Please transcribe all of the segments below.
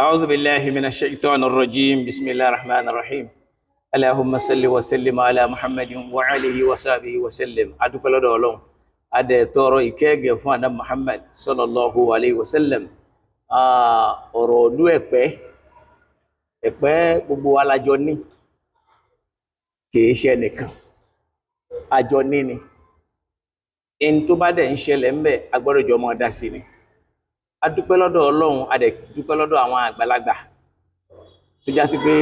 أعوذ بالله من الشيطان الرجيم بسم الله الرحمن الرحيم اللهم صل وسلم على محمد وعليه وصحبه وسلم adúpẹ́ lọ́dọ̀ Ọlọ́run adé tọrọ ìkẹ́gẹ́ fún Ànábì Muhammad sallallahu alayhi wa sallam ọ̀rọ̀ ìlú Ẹ̀pẹ́ gbogbo wa la jọ ní kìí ṣe nìkan àjọ ní ni in tó bá dẹ̀ ń ṣẹlẹ̀ ńbẹ̀ agbọ́dọ̀ jọ mọ́ dá sí ni adúpẹ́ lọ́dọ̀ Ọlọ́run adẹ̀ dúpẹ́ lọ́dọ̀ àwọn àgbàlagbà tó já sí pé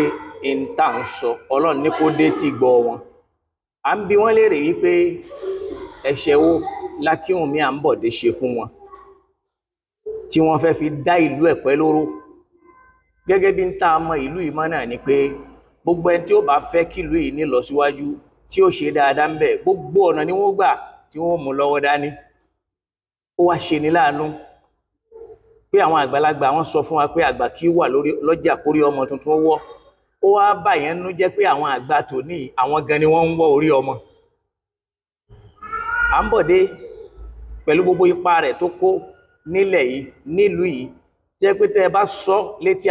in tá ń sọ Ọlọ́run ní kó dé tí gbọ́ wọn à ń bi wọ́n léèrè wípé ẹ̀ṣẹ̀ wo Lákíwùnmí Àǹbọ̀dé ṣe fún wọn tí wọ́n fẹ́ fi dá ìlú Ẹ̀pẹ́ lóró gẹ́gẹ́ bí ń tá a mọ ìlú yìí mọ́ náà ni pé gbogbo ẹni tí ó bá fẹ́ kí ìlú yìí ní lọ síwájú tí ó ṣe dáadáa ń bẹ̀ gbogbo ọ̀nà ni wọ́n gbà tí wọ́n mú lọ́wọ́ dání ó wá ṣe ní láàánú pé àwọn àgbàlagbà wọ́n sọ fún wa pé àgbà kì í wà lọ́jà kórí ọmọ tuntun wọ́ ó wá bà yẹn nú jẹ́ pé àwọn àgbà tòní àwọn gan ni wọ́n ń wọ́ orí ọmọ Àǹbọ̀dé pẹ̀lú gbogbo ipa rẹ̀ tó kó nílẹ̀ yìí nílùú yìí jẹ́ pé tẹ́ ẹ bá sọ létí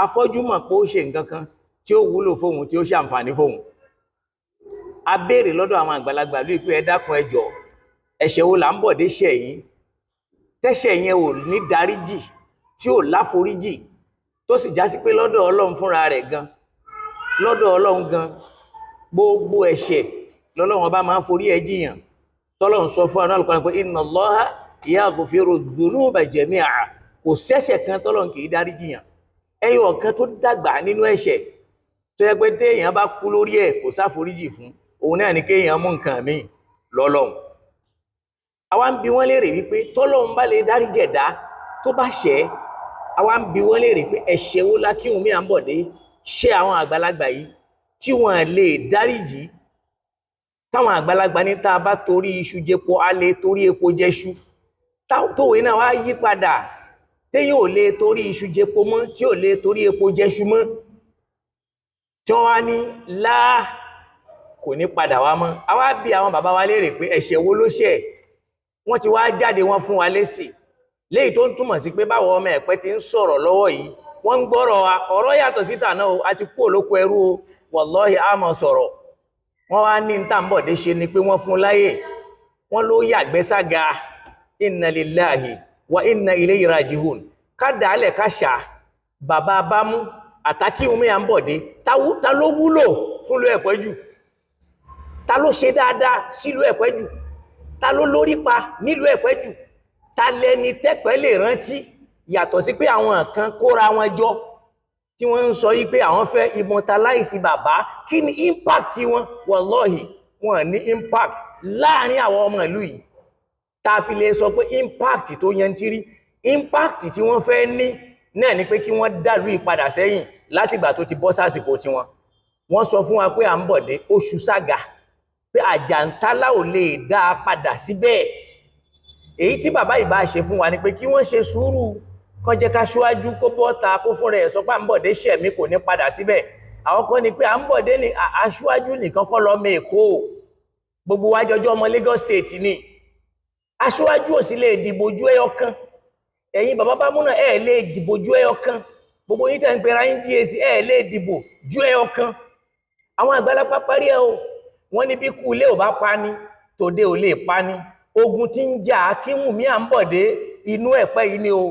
afọ́jú mọ̀ pé ó ṣe nǹkan kan tí ó wúlò fóun tí ó ṣàǹfààní fóun a béèrè lọ́dọ̀ àwọn àgbàlagbà lórí pé ẹ dákun ẹ jọ̀ọ́ ẹ̀ṣẹ̀ wo l'Àǹbọ̀dé ṣẹ̀ yìí tẹ́ṣẹ̀ yẹn ò ní dáríjì tí ò láforíjì tó sì já sí pé lọ́dọ̀ Ọlọ́run fúnra rẹ̀ gan lọ́dọ̀ Ọlọ́run gan gbogbo ẹ̀ṣẹ̀ lọ́lọ́run ọba máa ń forí ẹ̀ jìyàn tọ́lọ́run sọ fún àwọn Al-Qur'an pé inna Allaha yaghfiru dhunuba jami'a kò sẹ́ṣẹ̀ kan tọ́lọ́run kì í dáríjìyàn ẹyọ ọ̀kan tó dàgbà nínú ẹ̀ṣẹ̀ tó yẹ pé téèyàn bá kú lórí ẹ̀ kò sáforíjì fún òun náà ni kéèyàn mú nǹkan míì lọ́lọ́run àwa ń bi wọ́n léèrè wípé tọ́lọ́run bá lè dáríjì ẹ̀dá tó bá ṣẹ̀ àwa ń bi wọ́n léèrè pé ẹ̀ṣẹ̀ wo Lákíwùnmí Àǹbọ̀dé ṣẹ̀ àwọn àgbàlagbà yìí tí wọ́n lè dáríjì táwọn àgbàlagbà ní tá a bá torí iṣu jẹpo a lè torí epo jẹṣu tówe náà wá yí padà téyàn ò lè torí iṣu jẹpo mọ́ tí ò lè torí epo jẹṣu mọ́ tí wọ́n wá ní láà kò ní padà wá mọ́ àwa bi àwọn bàbá wa léèrè pé ẹ̀ṣẹ̀ wo ló ṣẹ̀ wọ́n ti wá jáde wọ́n fún wa lésì léyìí tó ń túmọ̀ sí pé báwo ọmọ Ẹ̀pẹ́ ti ń sọ̀rọ̀ lọ́wọ́ yìí wọ́n ń gbọ́rọ̀ wa ọ̀rọ̀ yàtọ̀ síta náà o a ti kú olóko ẹrú o wàlọ́hì á mọ̀ sọ̀rọ̀ wọ́n wá ní Àǹbọ̀dé ṣe ni pé wọ́n fún láyè wọ́n ló yàgbẹ́ sága inna lillahi wa inna ilayhi rajihun ká dàálẹ̀ ká ṣà bàbá bámú Lákíwùnmí Àǹbọ̀dé ta ló wúlò fún ìlú Ẹ̀pẹ́ jù ta ló ṣe dáadáa sílùú Ẹ̀pẹ́ jù ta ló lórí pa nílùú Ẹ̀pẹ́ jù ta lẹni tẹ́pẹ́ lè rántí yàtọ̀ sí pé àwọn kan kóra wọn jọ tí wọ́n ń sọ yí pé àwọn fẹ́ immortalize bàbá kí ni impact wọn wallahi wọn ní impact láàrin àwọn ọmọ ìlú yìí ta fi lè sọ pé impact tó yẹntiri impact tí wọ́n fẹ́ ní náà ni pé kí wọ́n dàlú ìpadà sẹ́yìn látìgbà tó ti bọ́ sásìkò tiwọn wọ́n sọ fún wa pé Àǹbọ̀dé oṣù sága pé àjàntálá ò lè dá a padà síbẹ̀ èyí tí bàbá ìbá ṣe fún wa ni pé kí wọ́n ṣe sùúrù kán jẹ́ ká ṣíwájú kó bọ́ta kó fún rẹ̀ sọ pé Àǹbọ̀dé ṣẹ̀mí kò ní padà síbẹ̀ àwọn kan ni pé Àǹbọ̀dé ni aṣíwájú nìkan kọ́ lọ́mọ Èkó gbogbo wa jọjọ́ ọmọ Lagos State ni aṣíwájú ò sì lè dìbò ju ẹyọ kan ẹ̀yin bàbá bámú náà ẹ̀ lè dìbò ju ẹyọ kan gbogbo yín tẹ́ ń pera yín GAC ẹ̀ lè dìbò ju ẹyọ kan àwọn àgbàlagbà parí ẹ̀ o wọ́n ní bí kú ilé ò bá pa ní tòde ò lè pa ní ogun tí ń jà Lákíwùnmí Àǹbọ̀dé inú Ẹ̀pẹ́ yìí ni o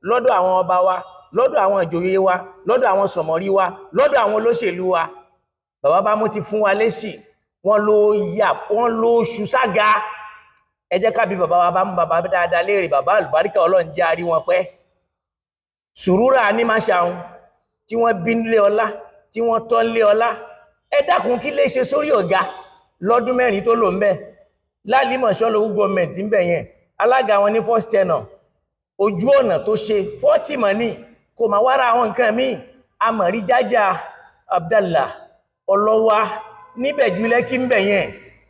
lọ́dọ̀ àwọn ọba wa lọ́dọ̀ àwọn ìjòyè wa lọ́dọ̀ àwọn sọ̀mọ̀rí wa lọ́dọ̀ àwọn olóṣèlú wa bàbá bámú ti fún wa lésì wọ́n ló ṣù sága ẹ jẹ́ ká bi bàbá wa bámú bàbá dáadáa léèrè bàbá àlùbáríkà Ọlọ́run jẹ́ àrí wọn pẹ́ sùúrùrà ní máa ṣàwọn tí wọ́n bí nílé ọlá tí wọ́n tọ́ nílé ọlá ẹ dákun kí lè ṣe sórí ọ̀gá lọ́dún mẹ́rin tó lò ń bẹ̀ lálìmọ̀ṣọ́ lówú gọọmẹ̀ntì ń bẹ̀ yẹn alága wọn ní first tenor ojú ọ̀nà tó ṣe 40 mọ̀ní kò máa wára àwọn nǹkan míì amọ̀rí jájá Abdallah ọlọ́wà níbẹ̀ jù Lẹ́kí ń bẹ̀ yẹn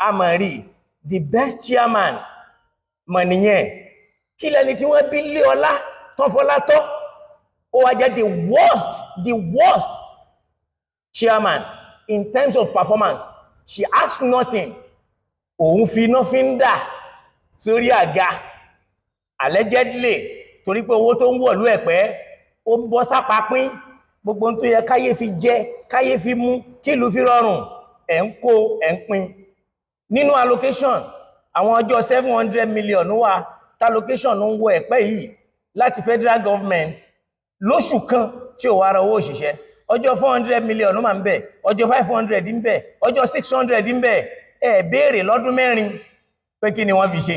amọ̀rí the best chairman mọ̀ nìyẹn kí lẹni tí wọ́n bí lé ọlá tán fọlá tọ́ ó wá jẹ́ the worst chairman in terms of performance she asked nothing òun fi iná fi ń dà sórí àga allegedly torí pé owó tó ń wọ̀lú Ẹ̀pẹ́ ó bọ́ sápá pín gbogbo tó yẹ káyé fi jẹ káyé fi mú kílùú fi rọrùn ẹ̀ ń kó ẹ̀ ń pín nínú allocation àwọn ọjọ́ 700 million wà allocation ń wọ ẹ̀pẹ́ yìí láti federal government lóṣù kan tí ò wá ra owó òṣìṣẹ́ ọjọ́ 400 million máa ń bẹ ọjọ́ 500 ń bẹ ọjọ́ 600 ń bẹ ẹ béèrè lọ́dún mẹ́rin pé kí ni wọ́n fi ṣe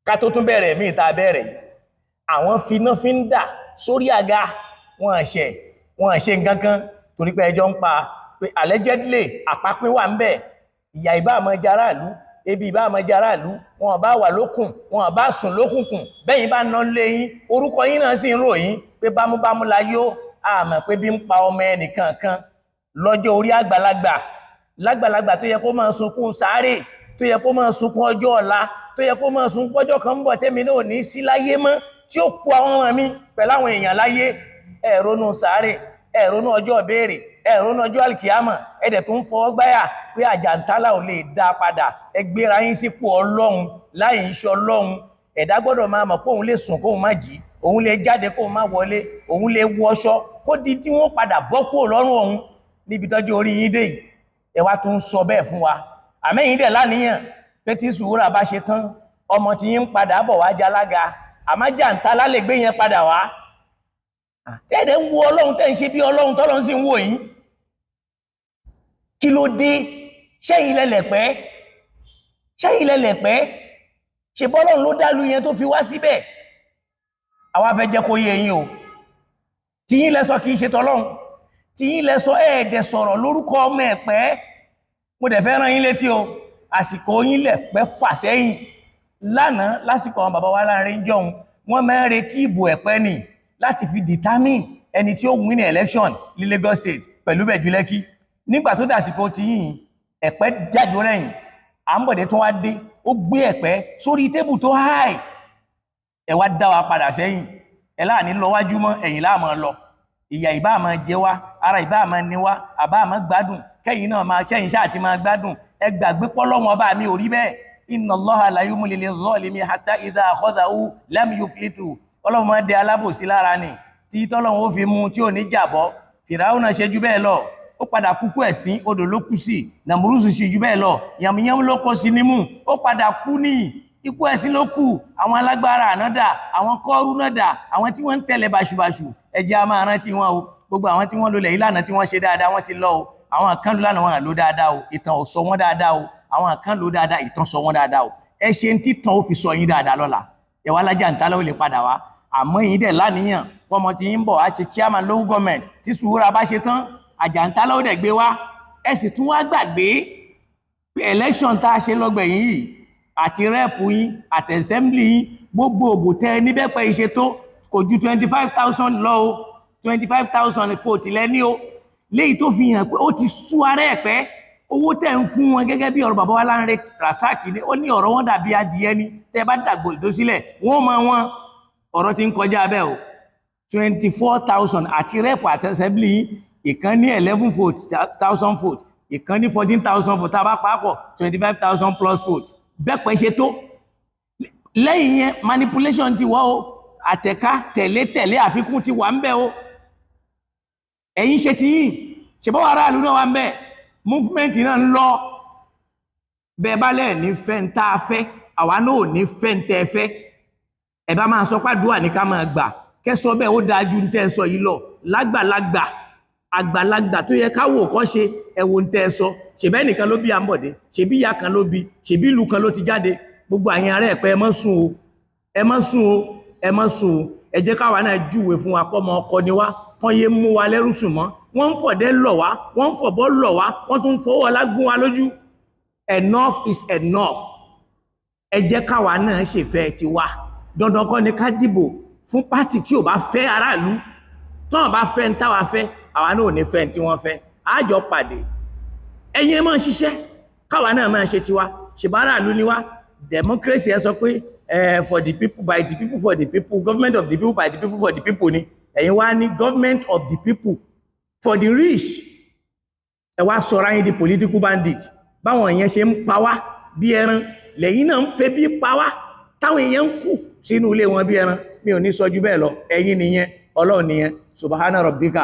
ká tó tún bẹ̀rẹ̀ míì tá bẹ̀rẹ̀ yìí àwọn finá fi ń dà sórí àga wọn ṣe nǹkan kan torí pé ẹjọ́ ń pa pé allegedly àpapín wà ń bẹ ìyà ìbá àmọ́ jaráàlú ebi ìbá àmọ́ jaráàlú wọn bá wà lókùn wọn bá sùn lókùnkùn bẹ́yìn bá ná lé yín orúkọ yín náà sì ń ròyìn pé bámúbámú la yó àmọ́ pé bí ń pa ọmọ ẹnìkan kan lọ́jọ́ orí lágbàlagbà tó yẹ kó máa sunkún sáré tó yẹ kó máa sunkún ọjọ́ ọ̀la tó yẹ kó máa sunkún ọjọ́ kan ń bọ̀ tẹ́mi náà ní sí láyé mọ́ tí ó kú àwọn ọmọ mi pẹ̀lú àwọn èèyàn láyé ẹ ronú sáré ẹ ronú ọjọ́ ìbéèrè ẹ ronú ọjọ́ alkiyama ẹ̀dẹ̀ tó ń fọwọ́ gbáyà pé àjàntálà ò lè dá padà ẹ gbéra yín sípò ọlọ́run láì ń ṣe ọlọ́run ẹ̀dá gbọ́dọ̀ máa mọ̀ pé òun lè sùn kóun má jí òun lè jáde kóun má wọlé òun lè wọṣọ kó di tí wọ́n padà bọ́ kúrò lọ́rùn òun níbi tọ́jú orí yín dé yìí ẹ wá tún sọ bẹ́ẹ̀ fún wa àmẹ́yìn dẹ̀ láníyàn pé tí sùúrà bá ṣe tán ọmọ tí yín ń padà bọ̀ wá jalága àmọ́ jàǹtálá lè gbé yẹn padà wá tẹ́ẹ̀dẹ̀ ń wo ọlọ́run tẹ́ ń ṣe bí ọlọ́run tọ́lọ́run sì ń wò yín kí ló dé ṣẹ́yìn lẹ́lẹ̀pẹ́ ṣe bọ́lọ́run ló dálú yẹn tó fi wá síbẹ̀ àwa fẹ́ jẹ́ kó yé yín o tí yín lẹ́sọ kìí ṣe tọ́lọ́run tí yín lẹ́sọ ẹ̀ẹ̀dẹ̀ sọ̀rọ̀ lórúkọ ọmọ ẹ̀pẹ́ mo dẹ̀ fẹ́ rán yín létí o àsìkò yín lẹ̀pẹ́ fà sẹ́yìn lánàá lásìkò àwọn bàbá wa láàrin jọun wọ́n máa ń retí ìbò ẹ̀pẹ́ nì láti fi determine ẹni tí ó win election ní Lagos State pẹ̀lú Bẹ̀jú Lẹ́kì nígbà tó dàsìkò tí yìí ẹ̀pẹ́ jájọ rẹ̀yìn àmbọ̀dé tó wá dé ó gbé ẹ̀pẹ́ sórí tébù tó háì ẹ wá dá wa padà sẹ́yìn ẹ láàní lọ wájú mọ́ ẹ̀yìn láàmọ́ lọ ìyà ìbá máa jẹ wá ara ìbá máa ní wá àbá máa gbádùn kẹ́yìn náà máa kẹ́yìn ṣáà ti máa gbádùn ẹ gbàgbé pọ́lọ́wọ́n ọba mi ò rí bẹ́ẹ̀ inna Allaha la yumli liz-zalimi hatta idha akhadhahu lam yuflitu ọlọ́run máa dẹ alábòsí lára ni tí tọ́lọ́run ó fi mú tí ò ní jàbọ́ Fìráúnà ṣe jù bẹ́ẹ̀ lọ ó padà kúkú ẹ̀sín odò ló kú sí Nàmúrúsù ṣe jù bẹ́ẹ̀ lọ yàmùyàmù ló kó sí nímú ó padà kú ní ikú ẹ̀sín ló kù àwọn alágbára ànádà àwọn Kọ́rúnádà àwọn tí wọ́n ń tẹ̀lé báṣubàṣu ẹjẹ́ a máa rántí wọn o gbogbo àwọn tí wọ́n lólẹ̀ ìlànà tí wọ́n ṣe dáadáa wọ́n ti lọ o àwọn kan ló lánàá wọn lò dáadáa o ìtàn ò sọ wọ́n dáadáa o àwọn kan lò dáadáa ìtàn sọ wọ́n dáadáa o ẹ ṣe ń títàn ó fi sọ yín dáadáa lọ́la ẹ wá lájà ń tálẹ́ ó lè padà wá àmọ́ yìí dẹ̀ láníyàn wọ́n mọ̀ tí yín bọ̀ á ṣe chairman local government tí sùúrà bá ṣe tán àjàntálá ó dẹ̀ gbé wá ẹ sì tún wá gbàgbé pé election tá a ṣe lọ́gbẹ̀yìn yìí àti rẹ́ẹ̀pù yín àti assembly yín gbogbo òbò tẹ níbẹ̀ pẹ́ iṣẹ́ tó kò ju 25,000 lọ o 25,000 fòtì lẹ́ní o léyìí tó fi hàn pé ó ti sú ara ẹ̀ pẹ́ owó tẹ̀ ń fún wọn gẹ́gẹ́ bí ọ̀rọ̀ bàbá wa Lánrè Rasaki ní ó ní ọ̀rọ̀ wọn dàbí adìyẹ ni tẹ́ bá dàgbò ìdósílẹ̀ wọ́n máa wọn ọ̀rọ̀ ti ń kọjá bẹ́ẹ̀ o 24,000 àti rẹ́ẹ̀pù àti assembly ìkan ní 11,000 votes ìkan ní 14,000 votes tá a bá papọ̀ 25,000 plus votes bẹ́ẹ̀ pẹ́ ṣe tó lẹ́yìn yẹn manipulation ti wọ́ o àtẹ̀ká tẹ̀lé àfikún ti wà ń bẹ̀ o ẹ̀yin ṣe ti yìn ṣèbọ́wọ́ aráàlú náà wà ń bẹ̀ movement náà ń lọ bẹ́ẹ̀ bá lẹ́ẹ̀ ní fẹ́ ń tá a fẹ́ àwa náà ò ní fẹ́ ń tẹ́ fẹ́ ẹ bá máa sọ pàdúrà ní ká máa gbà kẹsọ bẹ́ẹ̀ ó dájú ń tẹ́ sọ yìí lọ lágbàlagbà àgbàlagbà tó yẹ káwò kọ́ ṣe ẹ̀wò ń tẹ́ sọ ṣèbẹ́ nìkan ló bí Àmbọ̀dé ṣèbí ìyá kan ló bí ṣèbí ìlú kan ló ti jáde gbogbo àyìn ará ẹ̀pẹ́ ẹ má sùn o ẹ má sùn o ẹ má sùn o ẹ jẹ́ káwa náà júwe fún wa pọ́mọ ọkọ ni wá kán yé mú wa lẹ́rú sùn mọ́ wọ́n ń fọ̀dẹ́ lọ̀ wá wọ́n ń fọ̀bọ́ lọ̀ wá wọ́n tún fọwọ́ lágún wa lójú enough is enough ẹ jẹ́ káwa náà ṣèfẹ́ tiwa dandan kọ́ ni ká dìbò fún pátì tí ò bá fẹ́ aráàlú tọ́n bá fẹ́ ń táwa fẹ́ àwa náà ò ní fẹ́ tí wọ́n fẹ́ àjọ pàdé ẹ̀yin ẹ máa ṣiṣẹ́ káwa náà máa ṣe tiwa ṣèbáráàlú ni wá democracy ẹ sọ pé for the people by the people for the people government of the people by the people for the people ni ẹ̀yin wá ní government of the people for the rich ẹ wá sọ̀rọ̀ ayé di political bandit báwọn èèyàn ṣe ń pa wá bí ẹran lẹ́yìn náà ń fẹ́ bí pa wá táwọn èèyàn ń kú sínú ilé wọn bí ẹran mi ò ní sọ jù bẹ́ẹ̀ lọ ẹ̀yin nìyẹn ọlọ́run nìyẹn subhana rabbika